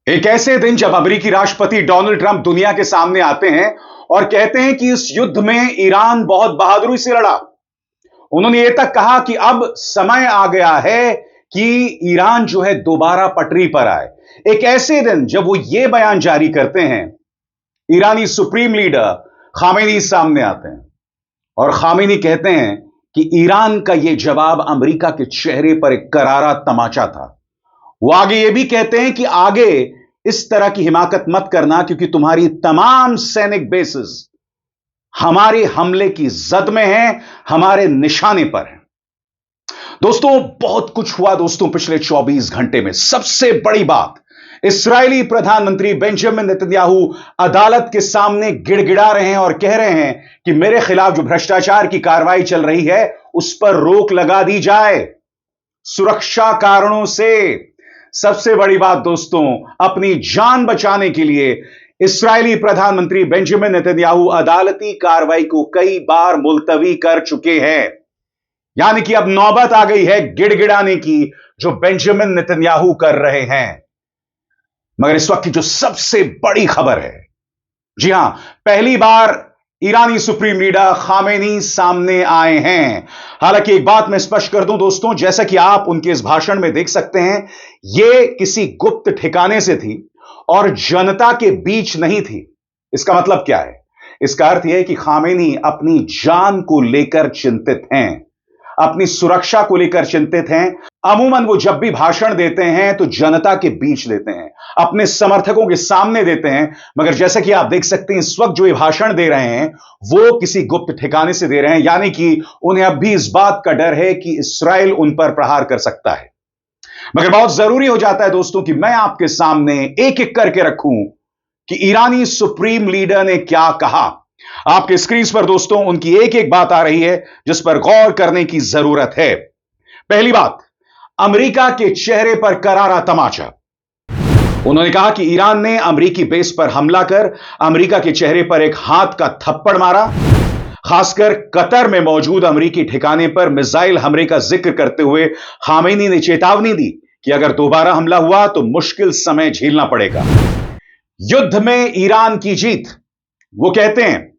एक ऐसे दिन जब अमेरिकी राष्ट्रपति डोनाल्ड ट्रंप दुनिया के सामने आते हैं और कहते हैं कि इस युद्ध में ईरान बहुत बहादुरी से लड़ा। उन्होंने यह तक कहा कि अब समय आ गया है कि ईरान जो है दोबारा पटरी पर आए। एक ऐसे दिन जब वो ये बयान जारी करते हैं, ईरानी सुप्रीम लीडर खामेनी सामने आते हैं और खामेनी कहते हैं कि ईरान का यह जवाब अमेरिका के चेहरे पर एक करारा तमाचा था। वो आगे ये भी कहते हैं कि आगे इस तरह की हिमाकत मत करना, क्योंकि तुम्हारी तमाम सैनिक बेसिस हमारे हमले की जद में हैं, हमारे निशाने पर हैं। दोस्तों, बहुत कुछ हुआ दोस्तों पिछले 24 घंटे में। सबसे बड़ी बात, इस्राएली प्रधानमंत्री बेंजामिन नेतन्याहू अदालत के सामने गिड़गिड़ा रहे हैं और कह रहे हैं कि मेरे खिलाफ जो भ्रष्टाचार की कार्रवाई चल रही है उस पर रोक लगा दी जाए सुरक्षा कारणों से। सबसे बड़ी बात दोस्तों, अपनी जान बचाने के लिए इस्राएली प्रधानमंत्री बेंजामिन नेतन्याहू अदालती कार्रवाई को कई बार मुलतवी कर चुके हैं। यानी कि अब नौबत आ गई है गिड़गिड़ाने की, जो बेंजामिन नेतन्याहू कर रहे हैं। मगर इस वक्त की जो सबसे बड़ी खबर है, जी हां, पहली बार ईरानी सुप्रीम लीडर खामेनी सामने आए हैं। हालांकि एक बात मैं स्पष्ट कर दूं दोस्तों, जैसा कि आप उनके इस भाषण में देख सकते हैं, यह किसी गुप्त ठिकाने से थी और जनता के बीच नहीं थी। इसका मतलब क्या है? इसका अर्थ यह है कि खामेनी अपनी जान को लेकर चिंतित हैं, अपनी सुरक्षा को लेकर चिंतित हैं। अमूमन वो जब भी भाषण देते हैं तो जनता के बीच देते हैं, अपने समर्थकों के सामने देते हैं। मगर जैसा कि आप देख सकते हैं, इस वक्त जो ये भाषण दे रहे हैं वो किसी गुप्त ठिकाने से दे रहे हैं। यानी कि उन्हें अब भी इस बात का डर है कि इस्राएल उन पर प्रहार कर सकता है। मगर बहुत जरूरी हो जाता है दोस्तों कि मैं आपके सामने एक एक करके रखूं कि ईरानी सुप्रीम लीडर ने क्या कहा। आपके स्क्रीन पर दोस्तों उनकी एक एक बात आ रही है जिस पर गौर करने की जरूरत है। पहली बात, अमेरिका के चेहरे पर करारा तमाचा। उन्होंने कहा कि ईरान ने अमेरिकी बेस पर हमला कर अमेरिका के चेहरे पर एक हाथ का थप्पड़ मारा। खासकर कतर में मौजूद अमेरिकी ठिकाने पर मिसाइल हमले का जिक्र करते हुए खामेनी ने चेतावनी दी कि अगर दोबारा हमला हुआ तो मुश्किल समय झेलना पड़ेगा। युद्ध में ईरान की जीत, वो कहते हैं,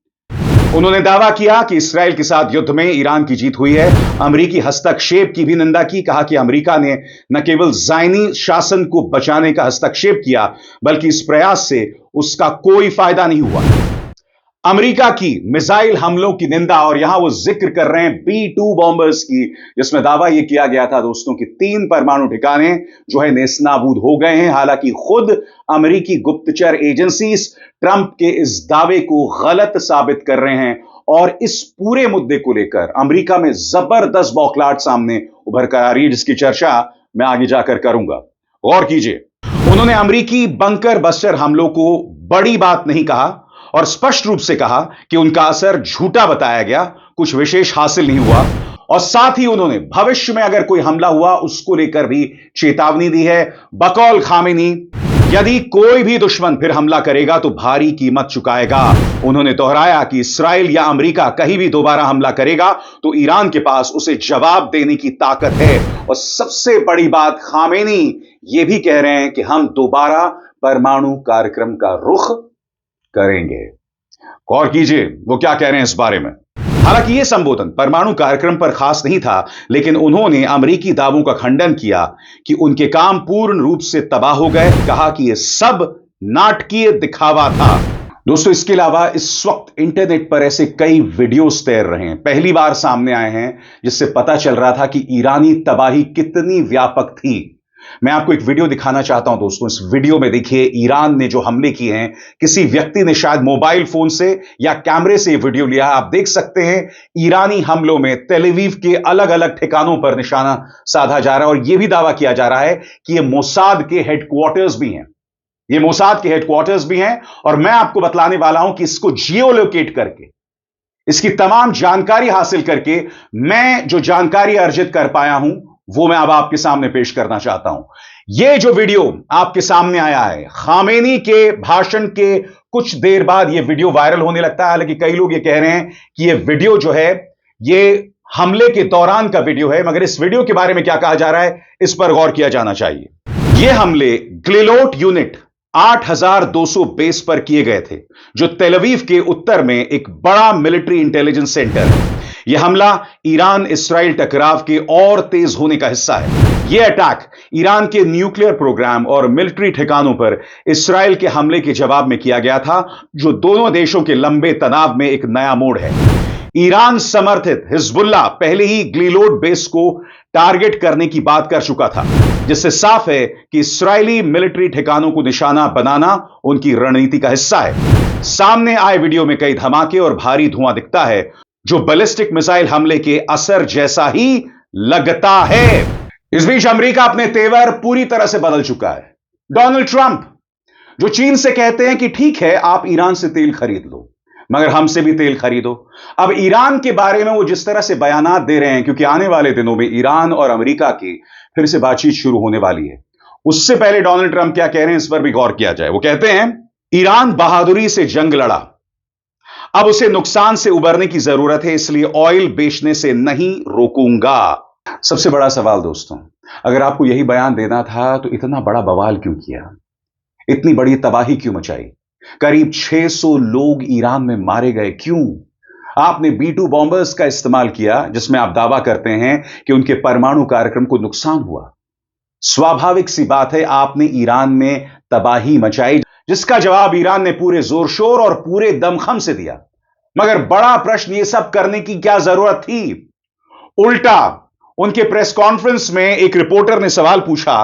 उन्होंने दावा किया कि इस्राएल के साथ युद्ध में ईरान की जीत हुई है। अमेरिकी हस्तक्षेप की भी निंदा की। कहा कि अमेरिका ने न केवल ज़ायनी शासन को बचाने का हस्तक्षेप किया, बल्कि इस प्रयास से उसका कोई फायदा नहीं हुआ। अमेरिका की मिसाइल हमलों की निंदा, और यहां वो जिक्र कर रहे हैं B-2 बॉम्बर्स की, जिसमें दावा यह किया गया था दोस्तों कि 3 परमाणु ठिकाने जो है नेस्तनाबूद हो गए हैं। हालांकि खुद अमेरिकी गुप्तचर एजेंसीज ट्रंप के इस दावे को गलत साबित कर रहे हैं और इस पूरे मुद्दे को लेकर अमेरिका में जबरदस्त बौखलाहट सामने उभर कर आ रही है, जिसकी चर्चा मैं आगे जाकर करूंगा। गौर कीजिए, उन्होंने अमेरिकी बंकर बस्टर हमलों को बड़ी बात नहीं कहा और स्पष्ट रूप से कहा कि उनका असर झूठा बताया गया, कुछ विशेष हासिल नहीं हुआ। और साथ ही उन्होंने भविष्य में अगर कोई हमला हुआ उसको लेकर भी चेतावनी दी है। बकौल खामेनी, यदि कोई भी दुश्मन फिर हमला करेगा तो भारी कीमत चुकाएगा। उन्होंने दोहराया कि इस्राएल या अमेरिका कहीं भी दोबारा हमला करेगा तो ईरान के पास उसे जवाब देने की ताकत है। और सबसे बड़ी बात, खामेनी यह भी कह रहे हैं कि हम दोबारा परमाणु कार्यक्रम का रुख करेंगे। गौर कीजिए वो क्या कह रहे हैं इस बारे में। हालांकि यह संबोधन परमाणु कार्यक्रम पर खास नहीं था, लेकिन उन्होंने अमेरिकी दावों का खंडन किया कि उनके काम पूर्ण रूप से तबाह हो गए। कहा कि यह सब नाटकीय दिखावा था। दोस्तों, इसके अलावा इस वक्त इंटरनेट पर ऐसे कई वीडियोस तैर रहे हैं, पहली बार सामने आए हैं, जिससे पता चल रहा था कि ईरानी तबाही कितनी व्यापक थी। मैं आपको एक वीडियो दिखाना चाहता हूं दोस्तों। इस वीडियो में देखिए, ईरान ने जो हमले किए हैं, किसी व्यक्ति ने शायद मोबाइल फोन से या कैमरे से वीडियो लिया। आप देख सकते हैं ईरानी हमलों में तेल अवीव के अलग अलग ठिकानों पर निशाना साधा जा रहा है और यह भी दावा किया जा रहा है कि यह मोसाद के हेडक्वार्टर्स भी हैं। ये मोसाद के हेडक्वार्टर्स भी हैं और मैं आपको बतलाने वाला हूं कि इसको जियोलोकेट करके, इसकी तमाम जानकारी हासिल करके मैं जो जानकारी अर्जित कर पाया हूं वो मैं अब आपके सामने पेश करना चाहता हूं। यह जो वीडियो आपके सामने आया है, खामेनी के भाषण के कुछ देर बाद यह वीडियो वायरल होने लगता है। हालांकि कई लोग यह कह रहे हैं कि यह वीडियो जो है यह हमले के दौरान का वीडियो है, मगर इस वीडियो के बारे में क्या कहा जा रहा है इस पर गौर किया जाना चाहिए। यह हमले ग्लिलोट यूनिट 8,200 बेस पर किए गए थे, जो तेल अवीव के उत्तर में एक बड़ा मिलिट्री इंटेलिजेंस सेंटर है। यह हमला ईरान इस्राइल टकराव के और तेज होने का हिस्सा है। यह अटैक ईरान के न्यूक्लियर प्रोग्राम और मिलिट्री ठिकानों पर इस्राइल के हमले के जवाब में किया गया था, जो दोनों देशों के लंबे तनाव में एक नया मोड़ है। ईरान समर्थित हिजबुल्ला पहले ही ग्लीलोड बेस को टारगेट करने की बात कर चुका था, जिससे साफ है कि इस्राएली मिलिट्री ठिकानों को निशाना बनाना उनकी रणनीति का हिस्सा है। सामने आए वीडियो में कई धमाके और भारी धुआं दिखता है, जो बैलिस्टिक मिसाइल हमले के असर जैसा ही लगता है। इस बीच अमेरिका अपने तेवर पूरी तरह से बदल चुका है। डोनाल्ड ट्रंप, जो चीन से कहते हैं कि ठीक है आप ईरान से तेल खरीद लो, मगर हमसे भी तेल खरीदो, अब ईरान के बारे में वो जिस तरह से बयानात दे रहे हैं, क्योंकि आने वाले दिनों में ईरान और अमेरिका की फिर से बातचीत शुरू होने वाली है, उससे पहले डोनाल्ड ट्रंप क्या कह रहे हैं इस पर भी गौर किया जाए। वो कहते हैं ईरान बहादुरी से जंग लड़ा, अब उसे नुकसान से उबरने की जरूरत है, इसलिए ऑयल बेचने से नहीं रोकूंगा। सबसे बड़ा सवाल दोस्तों, अगर आपको यही बयान देना था तो इतना बड़ा बवाल क्यों किया, इतनी बड़ी तबाही क्यों मचाई, करीब 600 लोग ईरान में मारे गए क्यों? आपने B-2 बॉम्बर्स का इस्तेमाल किया, जिसमें आप दावा करते हैं कि उनके परमाणु कार्यक्रम को नुकसान हुआ। स्वाभाविक सी बात है, आपने ईरान में तबाही मचाई, जिसका जवाब ईरान ने पूरे जोर शोर और पूरे दमखम से दिया। मगर बड़ा प्रश्न यह सब करने की क्या जरूरत थी? उल्टा उनके प्रेस कॉन्फ्रेंस में एक रिपोर्टर ने सवाल पूछा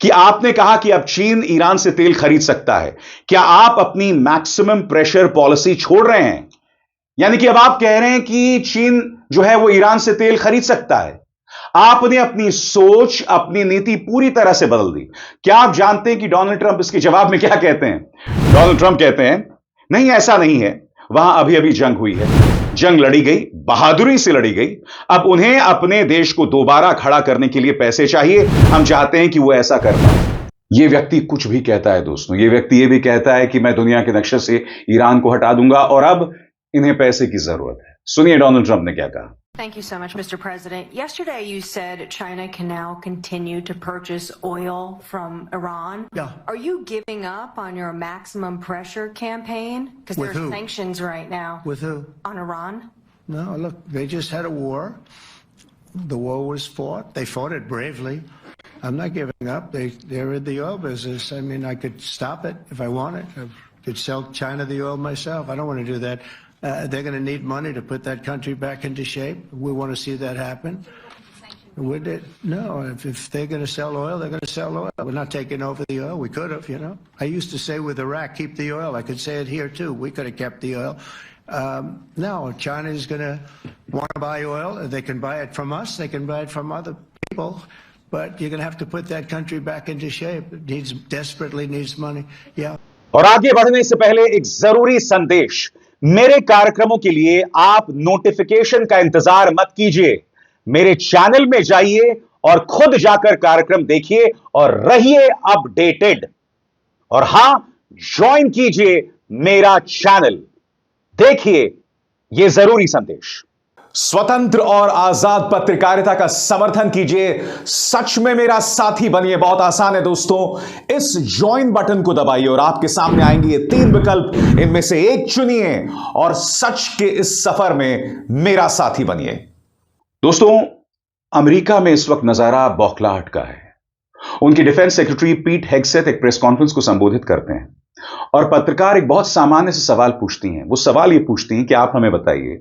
कि आपने कहा कि अब चीन ईरान से तेल खरीद सकता है, क्या आप अपनी मैक्सिमम प्रेशर पॉलिसी छोड़ रहे हैं? यानी कि अब आप कह रहे हैं कि चीन जो है वो ईरान से तेल खरीद सकता है। आपने अपनी सोच, अपनी नीति पूरी तरह से बदल दी। क्या आप जानते हैं कि डोनाल्ड ट्रंप इसके जवाब में क्या कहते हैं? डोनाल्ड ट्रंप कहते हैं नहीं, ऐसा नहीं है, वहां अभी अभी जंग हुई है, जंग लड़ी गई, बहादुरी से लड़ी गई, अब उन्हें अपने देश को दोबारा खड़ा करने के लिए पैसे चाहिए, हम चाहते हैं कि वो ऐसा कर पाए। यह व्यक्ति कुछ भी कहता है दोस्तों, यह व्यक्ति यह भी कहता है कि मैं दुनिया के नक्शे से ईरान को हटा दूंगा और अब इन्हें पैसे की जरूरत है। सुनिए डोनाल्ड ट्रंप ने क्या कहा। Thank you so much, Mr. President. Yesterday you said China can now continue to purchase oil from Iran. Yeah. Are you giving up on your maximum pressure campaign? Because With there are who? sanctions right now. With who? On Iran. No, look, they just had a war. The war was fought. They fought it bravely. I'm not giving up. They're in the oil business. I mean, I could stop it if I wanted. I could sell China the oil myself. I don't want to do that. They're going to need money to put that country back into shape. We want to see that happen. Would it? No, if they're going to sell oil, they're going to sell oil. We're not taking over the oil. We could have, you know. I used to say with Iraq, keep the oil. I could say it here too. We could have kept the oil. No, China is going to want to buy oil. They can buy it from us. They can buy it from other people. But you're going to have to put that country back into shape. It desperately needs money. Yeah. और आगे बढ़ने से पहले एक जरूरी संदेश, मेरे कार्यक्रमों के लिए आप नोटिफिकेशन का इंतजार मत कीजिए, मेरे चैनल में जाइए और खुद जाकर कार्यक्रम देखिए और रहिए अपडेटेड। और हां, ज्वाइन कीजिए मेरा चैनल, देखिए यह जरूरी संदेश। स्वतंत्र और आजाद पत्रकारिता का समर्थन कीजिए, सच में मेरा साथी बनिए। बहुत आसान है दोस्तों, इस ज्वाइन बटन को दबाइए और आपके सामने आएंगे ये 3 विकल्प, इनमें से एक चुनिए और सच के इस सफर में मेरा साथी बनिए। दोस्तों, अमेरिका में इस वक्त नजारा बौखलाहट का है। उनकी डिफेंस सेक्रेटरी पीट हेगसेथ एक प्रेस कॉन्फ्रेंस को संबोधित करते हैं और पत्रकार एक बहुत सामान्य से सवाल पूछती हैं। वो सवाल ये पूछती हैं कि आप हमें बताइए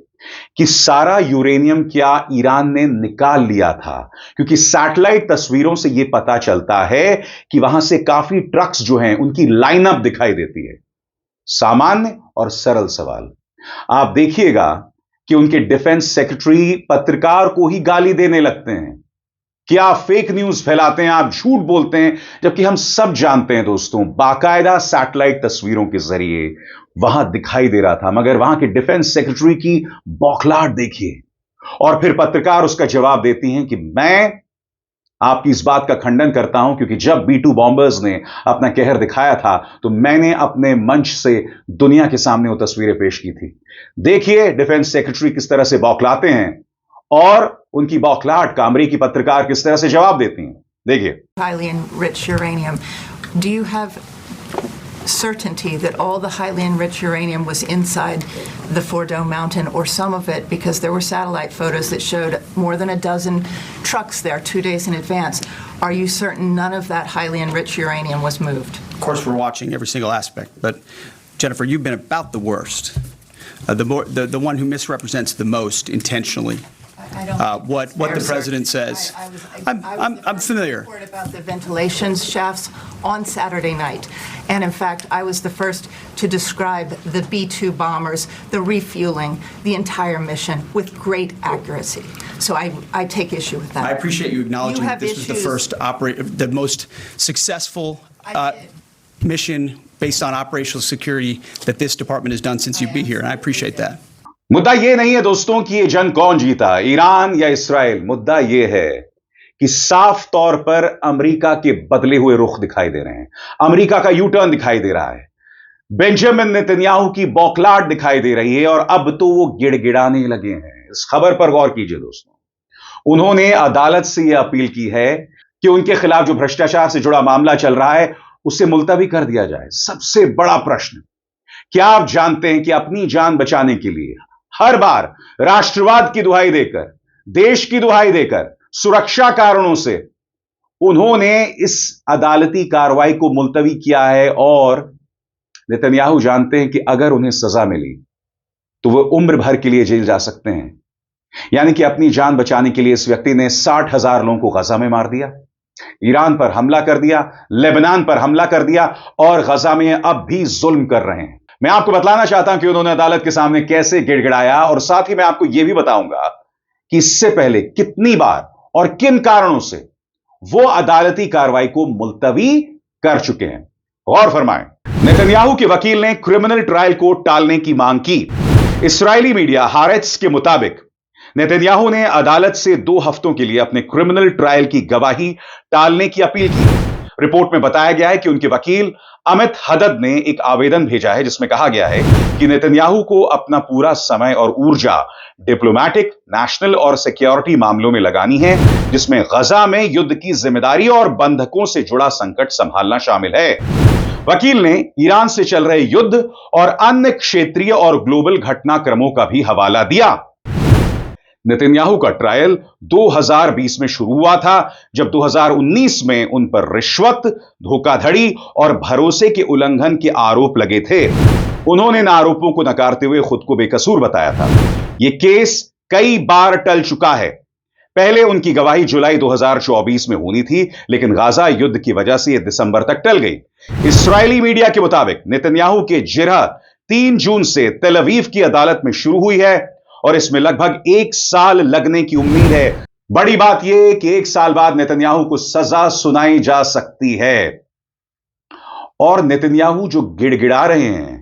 कि सारा यूरेनियम क्या ईरान ने निकाल लिया था, क्योंकि सैटेलाइट तस्वीरों से यह पता चलता है कि वहां से काफी ट्रक्स जो हैं उनकी लाइनअप दिखाई देती है। सामान्य और सरल सवाल। आप देखिएगा कि उनके डिफेंस सेक्रेटरी पत्रकार को ही गाली देने लगते हैं कि आप फेक न्यूज फैलाते हैं, आप झूठ बोलते हैं, जबकि हम सब जानते हैं दोस्तों, बाकायदा सैटेलाइट तस्वीरों के जरिए वहां दिखाई दे रहा था। मगर वहां के डिफेंस सेक्रेटरी की बौखलाहट देखिए। और फिर पत्रकार उसका जवाब देती हैं कि मैं आपकी इस बात का खंडन करता हूं, क्योंकि जब B-2 बॉम्बर्स ने अपना कहर दिखाया था तो मैंने अपने मंच से दुनिया के सामने वो तस्वीरें पेश की थी। देखिए डिफेंस सेक्रेटरी किस तरह से बौखलाते हैं और उनकी बौखलाहट का अमेरिकी पत्रकार किस तरह से जवाब देती हैं। देखिए। Highly enriched uranium. Do you have certainty that all the highly enriched uranium was inside the Fordo Mountain, or some of it, because there were satellite photos that showed more than a dozen trucks there 2 days in advance. Are you certain none of that highly enriched uranium was moved? Of course, we're watching every single aspect, but Jennifer, you've been about the worst, the one who misrepresents the most intentionally. What the president says. I'm familiar. Report about the ventilation shafts on Saturday night, and in fact, I was the first to describe the B-2 bombers, the refueling, the entire mission with great accuracy. So I take issue with that. I appreciate you acknowledging that this was the issues. the most successful mission based on operational security that this department has done since you've been here, and I appreciate that. मुद्दा ये नहीं है दोस्तों कि ये जंग कौन जीता, ईरान या इस्राएल। मुद्दा ये है कि साफ तौर पर अमेरिका के बदले हुए रुख दिखाई दे रहे हैं, अमेरिका का यू टर्न दिखाई दे रहा है, बेंजामिन नेतन्याहू की बौखलाहट दिखाई दे रही है, और अब तो वो गिड़गिड़ाने लगे हैं। इस खबर पर गौर कीजिए दोस्तों। उन्होंने अदालत से यह अपील की है कि उनके खिलाफ जो भ्रष्टाचार से जुड़ा मामला चल रहा है उसे मुलतवी कर दिया जाए। सबसे बड़ा प्रश्न, क्या आप जानते हैं कि अपनी जान बचाने के लिए हर बार राष्ट्रवाद की दुहाई देकर, देश की दुहाई देकर, सुरक्षा कारणों से उन्होंने इस अदालती कार्रवाई को मुलतवी किया है, और नेतन्याहू जानते हैं कि अगर उन्हें सजा मिली तो वह उम्र भर के लिए जेल जा सकते हैं। यानी कि अपनी जान बचाने के लिए इस व्यक्ति ने 60,000 लोगों को गजा में मार दिया, ईरान पर हमला कर दिया, लेबनान पर हमला कर दिया, और गजा में अब भी जुल्म कर रहे हैं। मैं आपको बतलाना चाहता हूं कि उन्होंने अदालत के सामने कैसे गिड़गिड़ाया, और साथ ही मैं आपको यह भी बताऊंगा कि इससे पहले कितनी बार और किन कारणों से वो अदालती कार्रवाई को मुलतवी कर चुके हैं। गौर फरमाएं, नेतन्याहू के वकील ने क्रिमिनल ट्रायल को टालने की मांग की। इस्राएली मीडिया हारेट्स के मुताबिक नेतन्याहू ने अदालत से 2 हफ्तों के लिए अपने क्रिमिनल ट्रायल की गवाही टालने की अपील की। रिपोर्ट में बताया गया है कि उनके वकील अमित हदद ने एक आवेदन भेजा है जिसमें कहा गया है कि नेतन्याहू को अपना पूरा समय और ऊर्जा डिप्लोमैटिक, नेशनल और सिक्योरिटी मामलों में लगानी है, जिसमें गजा में युद्ध की जिम्मेदारी और बंधकों से जुड़ा संकट संभालना शामिल है। वकील ने ईरान से चल रहे युद्ध और अन्य क्षेत्रीय और ग्लोबल घटनाक्रमों का भी हवाला दिया। नेतन्याहू का ट्रायल 2020 में शुरू हुआ था, जब 2019 में उन पर रिश्वत, धोखाधड़ी और भरोसे के उल्लंघन के आरोप लगे थे। उन्होंने इन आरोपों को नकारते हुए खुद को बेकसूर बताया था। यह केस कई बार टल चुका है। पहले उनकी गवाही जुलाई 2024 में होनी थी, लेकिन गाजा युद्ध की वजह से यह दिसंबर तक टल गई। इस्राएली मीडिया के मुताबिक नेतन्याहू के जिरह 3 जून से तेल अवीव की अदालत में शुरू हुई है, और इसमें लगभग 1 साल लगने की उम्मीद है। बड़ी बात यह कि 1 साल बाद नेतन्याहू को सजा सुनाई जा सकती है। और नेतन्याहू जो गिड़गिड़ा रहे हैं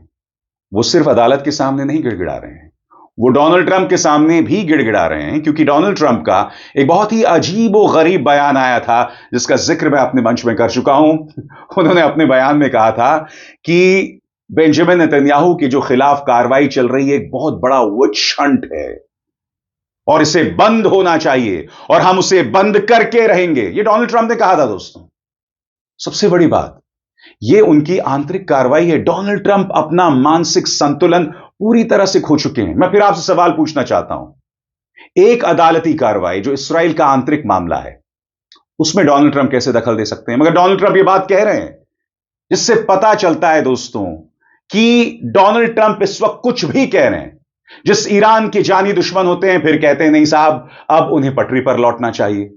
वो सिर्फ अदालत के सामने नहीं गिड़गिड़ा रहे हैं, वो डोनाल्ड ट्रंप के सामने भी गिड़गिड़ा रहे हैं, क्योंकि डोनाल्ड ट्रंप का एक बहुत ही अजीब और गरीब बयान आया था जिसका जिक्र मैं अपने मंच में कर चुका हूं। उन्होंने अपने बयान में कहा था कि बेंजामिन नेतन्याहू के जो खिलाफ कार्रवाई चल रही है एक बहुत बड़ा विच हंट है, और इसे बंद होना चाहिए, और हम उसे बंद करके रहेंगे। यह डोनाल्ड ट्रंप ने कहा था दोस्तों। सबसे बड़ी बात, यह उनकी आंतरिक कार्रवाई है। डोनाल्ड ट्रंप अपना मानसिक संतुलन पूरी तरह से खो चुके हैं। मैं फिर आपसे सवाल पूछना चाहता हूं, एक अदालती कार्रवाई जो इस्राएल का आंतरिक मामला है, उसमें डोनाल्ड ट्रंप कैसे दखल दे सकते हैं? मगर डोनाल्ड ट्रंप यह बात कह रहे हैं, जिससे पता चलता है दोस्तों कि डोनाल्ड ट्रंप इस वक्त कुछ भी कह रहे हैं। जिस ईरान के जानी दुश्मन होते हैं, फिर कहते हैं नहीं साहब, अब उन्हें पटरी पर लौटना चाहिए।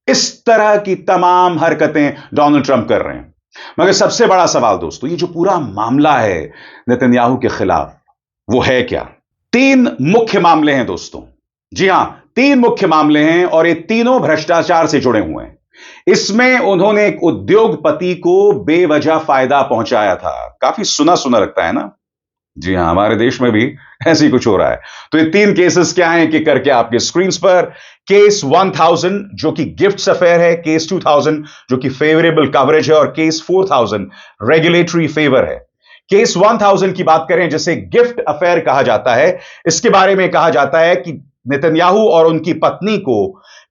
इस तरह की तमाम हरकतें डोनाल्ड ट्रंप कर रहे हैं। मगर सबसे बड़ा सवाल दोस्तों, ये जो पूरा मामला है नेतन्याहू के खिलाफ, वो है क्या? 3 मुख्य मामले हैं दोस्तों। जी हां, 3 मुख्य मामले हैं, और ये तीनों भ्रष्टाचार से जुड़े हुए हैं। इसमें उन्होंने एक उद्योगपति को बेवजह फायदा पहुंचाया था। काफी सुना सुना लगता है ना? जी हां, हमारे देश में भी ऐसे ही कुछ हो रहा है। तो ये 3 केसेस क्या हैं कि करके आपके स्क्रीन पर, केस 1000 जो कि गिफ्ट्स अफेयर है, केस 2000 जो कि फेवरेबल कवरेज है, और केस 4000 रेगुलेटरी फेवर है। केस 1000 की बात करें, जिसे गिफ्ट अफेयर कहा जाता है, इसके बारे में कहा जाता है कि नेतन्याहू और उनकी पत्नी को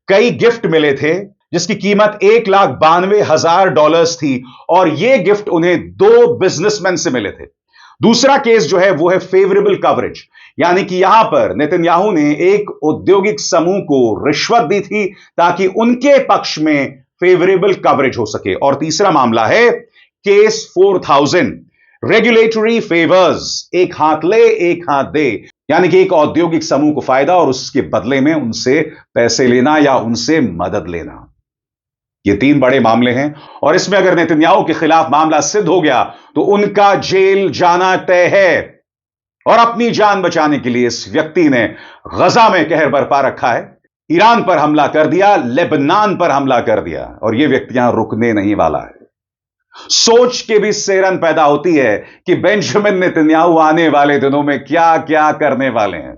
कई गिफ्ट मिले थे, जिसकी कीमत $1,92,000 थी और यह गिफ्ट उन्हें 2 बिजनेसमैन से मिले थे। दूसरा केस जो है वो है फेवरेबल कवरेज, यानी कि यहां पर नेतन्याहू ने एक औद्योगिक समूह को रिश्वत दी थी ताकि उनके पक्ष में फेवरेबल कवरेज हो सके। और तीसरा मामला है केस 4000, रेगुलेटरी फेवर्स, एक हाथ ले एक हाथ दे, यानी कि एक औद्योगिक समूह को फायदा और उसके बदले में उनसे पैसे लेना या उनसे मदद लेना। ये 3 बड़े मामले हैं और इसमें अगर नेतन्याहू के खिलाफ मामला सिद्ध हो गया तो उनका जेल जाना तय है। और अपनी जान बचाने के लिए इस व्यक्ति ने गजा में कहर बरपा रखा है, ईरान पर हमला कर दिया, लेबनान पर हमला कर दिया और यह व्यक्ति यहां रुकने नहीं वाला है। सोच के भी सेरन पैदा होती है कि बेंजामिन नेतन्याहू आने वाले दिनों में क्या क्या करने वाले हैं।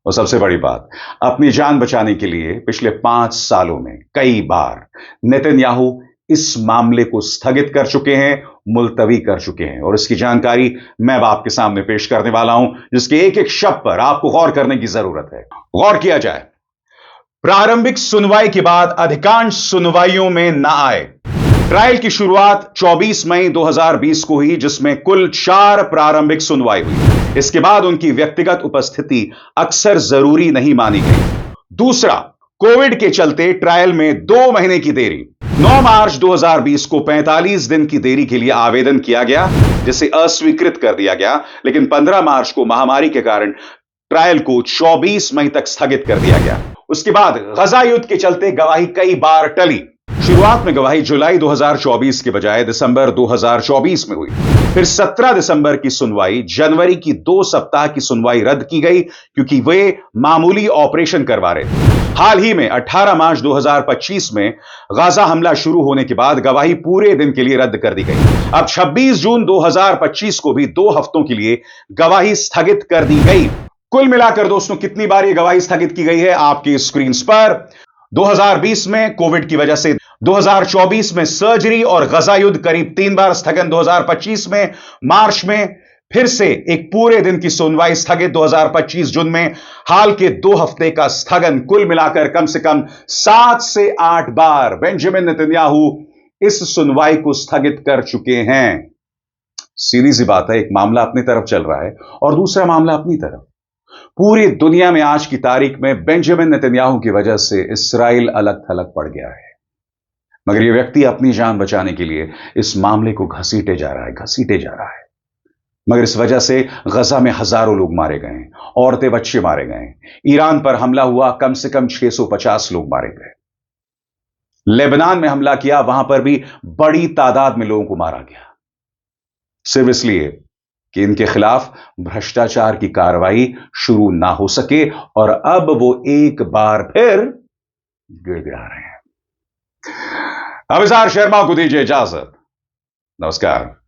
और सबसे बड़ी बात, अपनी जान बचाने के लिए पिछले 5 सालों में कई बार नेतन्याहू इस मामले को स्थगित कर चुके हैं, मुलतवी कर चुके हैं और इसकी जानकारी मैं अब आपके सामने पेश करने वाला हूं, जिसके एक एक शब्द पर आपको गौर करने की जरूरत है। गौर किया जाए, प्रारंभिक सुनवाई के बाद अधिकांश सुनवाइयों में ना आए। ट्रायल की शुरुआत 24 मई 2020 को हुई, जिसमें कुल 4 प्रारंभिक सुनवाई हुई। इसके बाद उनकी व्यक्तिगत उपस्थिति अक्सर जरूरी नहीं मानी गई। दूसरा, कोविड के चलते ट्रायल में 2 महीने की देरी। 9 मार्च 2020 को 45 दिन की देरी के लिए आवेदन किया गया, जिसे अस्वीकृत कर दिया गया, लेकिन 15 मार्च को महामारी के कारण ट्रायल को 24 मई तक स्थगित कर दिया गया। उसके बाद गजा युद्ध के चलते गवाही कई बार टली। शुरुआत में गवाही जुलाई 2024 के बजाय दिसंबर 2024 में हुई। फिर 17 दिसंबर की सुनवाई जनवरी की 2 सप्ताह की सुनवाई रद्द की गई क्योंकि वे मामूली ऑपरेशन करवा रहे थे। हाल ही में 18 मार्च 2025 में गाजा हमला शुरू होने के बाद गवाही पूरे दिन के लिए रद्द कर दी गई। अब 26 जून 2025 को भी 2 हफ्तों के लिए गवाही स्थगित कर दी गई। कुल मिलाकर दोस्तों कितनी बार यह गवाही स्थगित की गई है आपकी स्क्रीन पर। 2020 में कोविड की वजह से, 2024 में सर्जरी और गजा युद्ध करीब 3 बार स्थगन, 2025 में मार्च में फिर से एक पूरे दिन की सुनवाई स्थगित, 2025 जून में हाल के 2 हफ्ते का स्थगन। कुल मिलाकर कम से कम 7 से 8 बार बेंजामिन नेतन्याहू इस सुनवाई को स्थगित कर चुके हैं। सीधी सी बात है, एक मामला अपनी तरफ चल रहा है और दूसरा मामला अपनी तरफ। पूरी दुनिया में आज की तारीख में बेंजामिन नेतन्याहू की वजह से इस्राइल अलग थलग पड़ गया है, मगर यह व्यक्ति अपनी जान बचाने के लिए इस मामले को घसीटे जा रहा है। मगर इस वजह से गजा में हजारों लोग मारे गए, औरतें बच्चे मारे गए। ईरान पर हमला हुआ, कम से कम 650 लोग मारे गए। लेबनान में हमला किया, वहां पर भी बड़ी तादाद में लोगों को मारा गया, सिर्फ इसलिए कि इनके खिलाफ भ्रष्टाचार की कार्रवाई शुरू ना हो सके और अब वो एक बार फिर गिड़गिड़ा रहे हैं। अभिसार शर्मा को दीजिए इजाजत। नमस्कार।